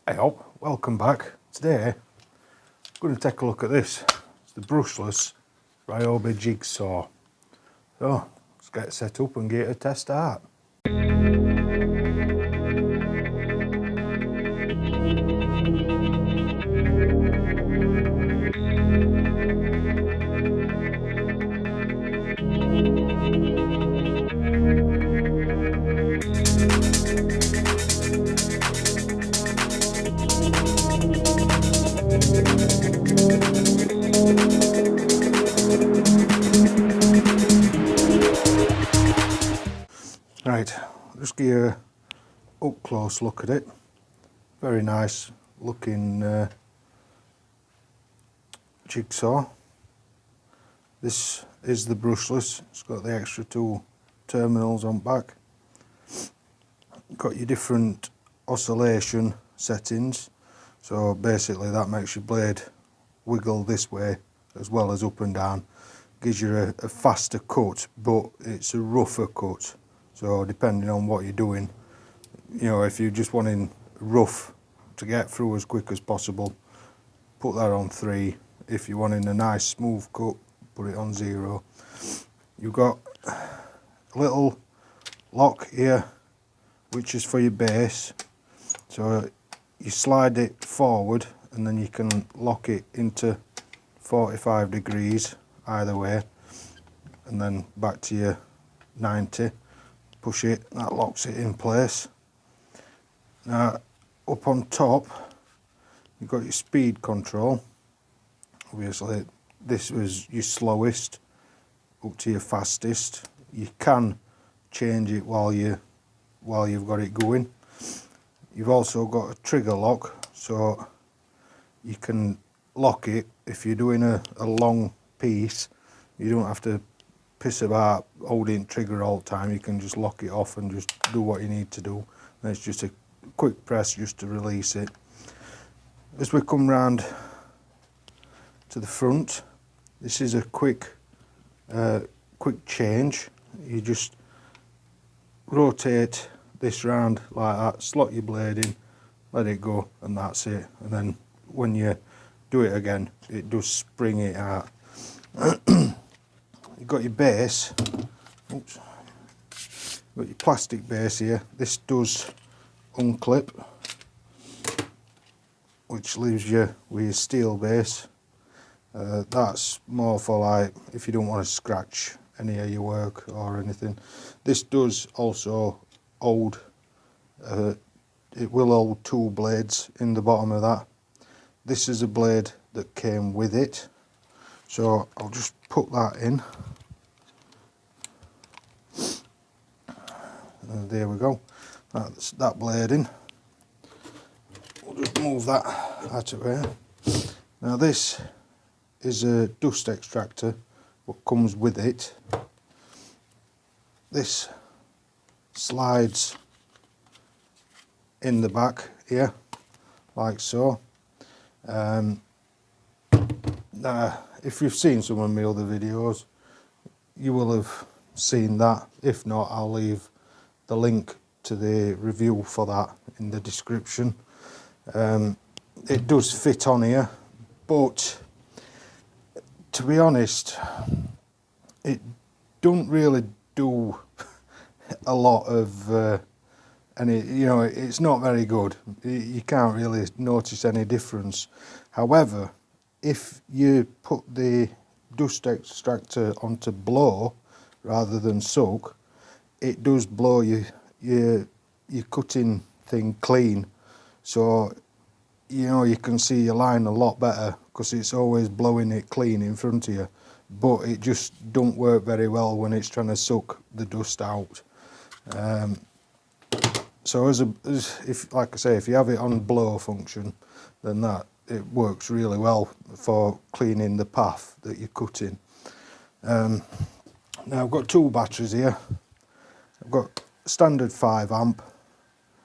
Hey up, welcome back. Today I'm going to take a look at this. It's the brushless Ryobi jigsaw. So let's get it set up and get a test out. Right, just give you a up close look at it. Very nice looking jigsaw. This is the brushless. It's got the extra two terminals on back. Got your different oscillation settings. So basically that makes your blade wiggle this way as well as up and down. Gives you a faster cut, but it's a rougher cut. So depending on what you're doing, you know, if you're just wanting rough to get through as quick as possible, put that on 3. If you're wanting a nice smooth cut, put it on 0. You've got a little lock here, which is for your base. So you slide it forward and then you can lock it into 45 degrees either way, and then back to your 90. Push it, that locks it in place. Now up on top you've got your speed control. Obviously this was your slowest up to your fastest. You can change it while you've got it going. You've also got a trigger lock, so you can lock it if you're doing a long piece. You don't have to piss about holding trigger all the time. You can just lock it off and just do what you need to do. And it's just a quick press just to release it. As we come round to the front, this is a quick change. You just rotate this round like that, slot your blade in, let it go, and that's it. And then when you do it again, it does spring it out. You've got your base. Oops. You've got your plastic base here. This does unclip, which leaves you with your steel base. That's more for like if you don't want to scratch any of your work or anything. This does also hold, it will hold 2 blades in the bottom of that. This is a blade that came with it, so I'll just put that in. And there we go. That's that blade in. We'll just move that out of here. Now this is a dust extractor, what comes with it. This slides in the back here, like so. Now, if you've seen some of my other videos, you will have seen that. If not, I'll leave the link to the review for that in the description. It does fit on here, but to be honest, it don't really do a lot of any, you know, it's not very good. You can't really notice any difference. However, if you put the dust extractor onto blow rather than soak, it does blow your cutting thing clean. So, you know, you can see your line a lot better because it's always blowing it clean in front of you. But it just don't work very well when it's trying to suck the dust out. So if, like I say, if you have it on blow function, then it works really well for cleaning the path that you're cutting. Now I've got 2 batteries here. I've got standard 5 amp,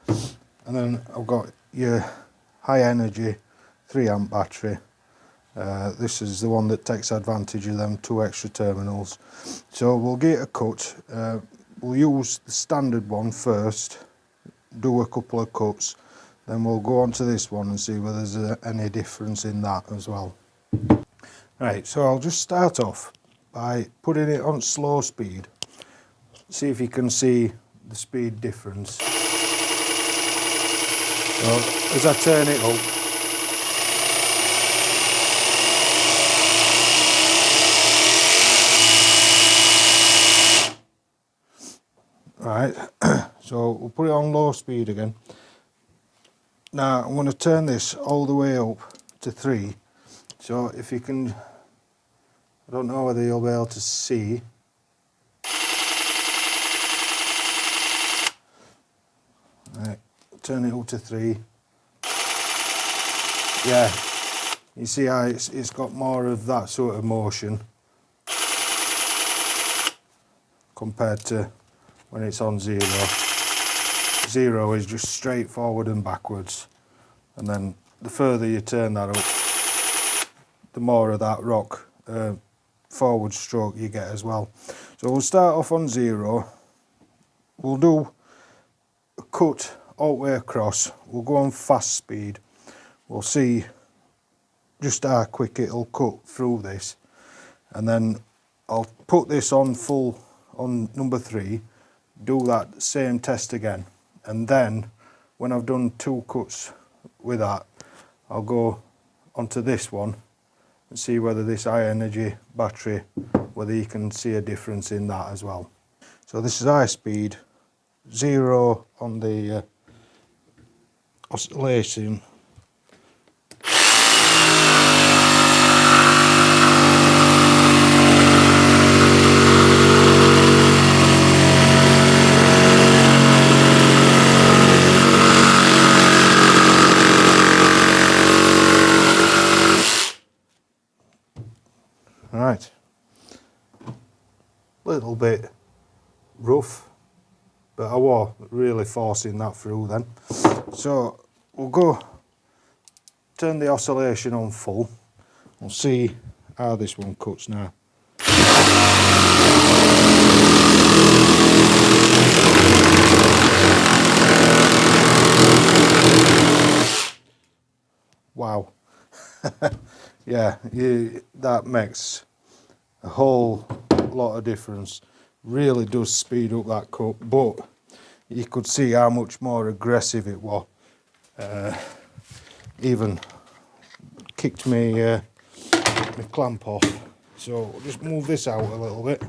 and then I've got your high energy 3 amp battery. This is the one that takes advantage of them 2 extra terminals. So we'll get a cut. We'll use the standard one first, do a couple of cuts, then we'll go on to this one and see whether there's any difference in that as well. Right, so I'll just start off by putting it on slow speed, see if you can see the speed difference. So as I turn it up, right, so we'll put it on low speed again. Now I'm going to turn this all the way up to 3, so if you can, I don't know whether you'll be able to see. Right, turn it up to 3. Yeah, you see how it's got more of that sort of motion compared to when it's on 0. 0 is just straight forward and backwards, and then the further you turn that up, the more of that rock forward stroke you get as well. So we'll start off on 0, we'll do a cut all the way across, we'll go on fast speed, we'll see just how quick it'll cut through this, and then I'll put this on full on number 3, do that same test again, and then when I've done 2 cuts with that, I'll go onto this one and see whether this high energy battery, whether you can see a difference in that as well. So this is high speed, 0 on the oscillation. Right, little bit rough, but I was really forcing that through then. So we'll go turn the oscillation on full, we'll see how this one cuts now. Wow. Yeah, that makes a whole lot of difference. Really does speed up that cut, but you could see how much more aggressive it was. Even kicked me my clamp off. So we'll just move this out a little bit.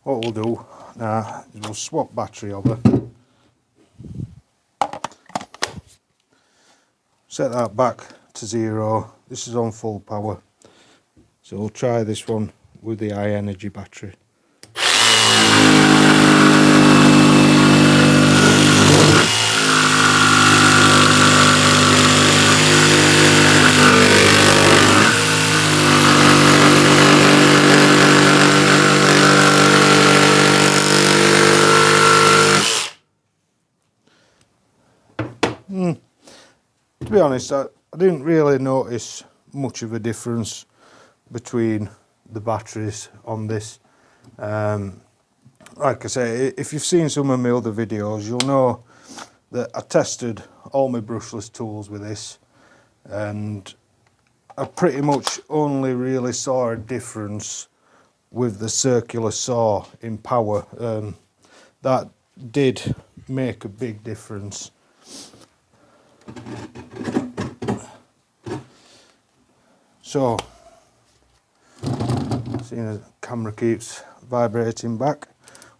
What we'll do now is we'll swap battery over. Set that back to 0. This is on full power. So we'll try this one with the high energy battery. To be honest, I didn't really notice much of a difference between the batteries on this. Like I say, if you've seen some of my other videos, you'll know that I tested all my brushless tools with this, and I pretty much only really saw a difference with the circular saw in power. That did make a big difference. So, seeing as the camera keeps vibrating back,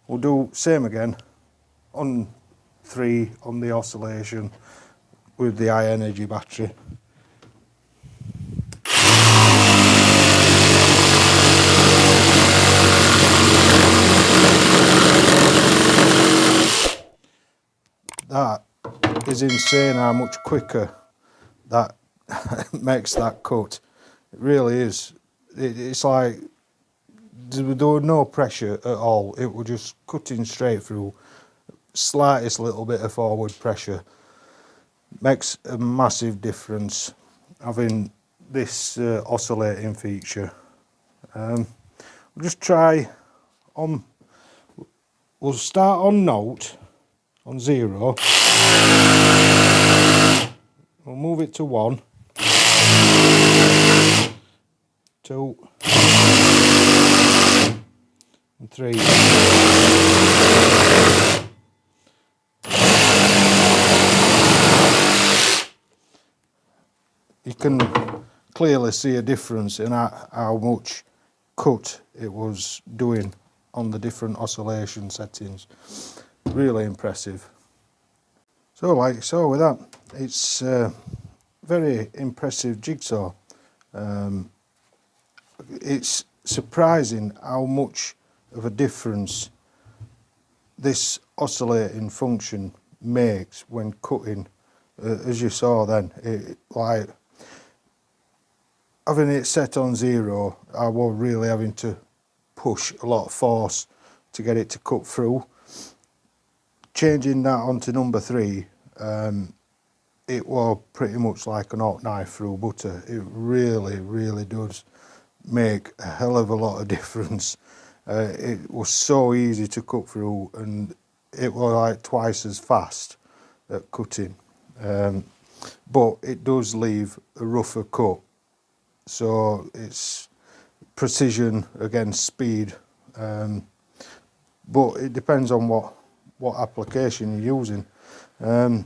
we'll do same again on 3 on the oscillation with the high energy battery. That is insane how much quicker that makes that cut. It really is. It's like there was no pressure at all. It was just cutting straight through. Slightest little bit of forward pressure makes a massive difference having this oscillating feature. We'll just try on. We'll start on note on 0. We'll move it to 1, 2 and 3. You can clearly see a difference in how much cut it was doing on the different oscillation settings. Really impressive. So like you saw with that, it's a very impressive jigsaw. It's surprising how much of a difference this oscillating function makes when cutting. As you saw then, like having it set on 0, I was really having to push a lot of force to get it to cut through. Changing that onto number 3, it was pretty much like an hot knife through butter. It really does make a hell of a lot of difference. It was so easy to cut through, and it was like twice as fast at cutting. But it does leave a rougher cut, so it's precision against speed, but it depends on what application you're using.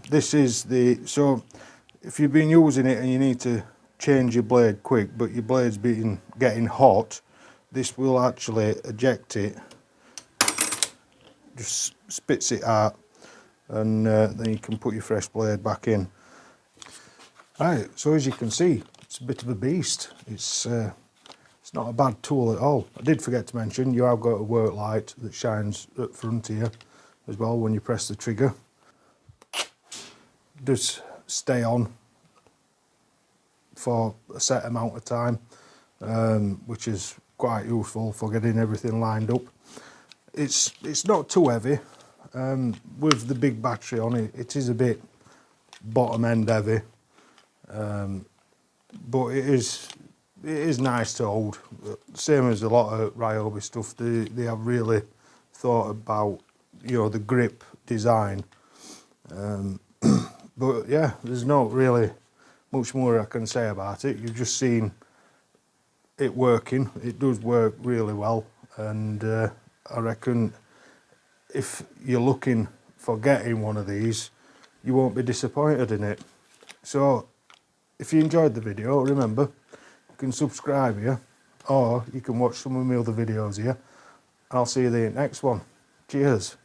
This is so if you've been using it and you need to change your blade quick, but your blade's getting hot, this will actually eject it, just spits it out, and then you can put your fresh blade back in. Right, so as you can see, it's a bit of a beast. It's not a bad tool at all. I did forget to mention, you have got a work light that shines at front here as well when you press the trigger. It does stay on for a set amount of time, which is quite useful for getting everything lined up. It's not too heavy. With the big battery on it, it is a bit bottom end heavy, but it is nice to hold. Same as a lot of Ryobi stuff, they have really thought about, you know, the grip design. But yeah, there's not really much more I can say about it. You've just seen it working. It does work really well, and I reckon if you're looking for getting one of these, you won't be disappointed in it. So if you enjoyed the video, remember, you can subscribe here, or you can watch some of my other videos here. I'll see you in the next one. Cheers.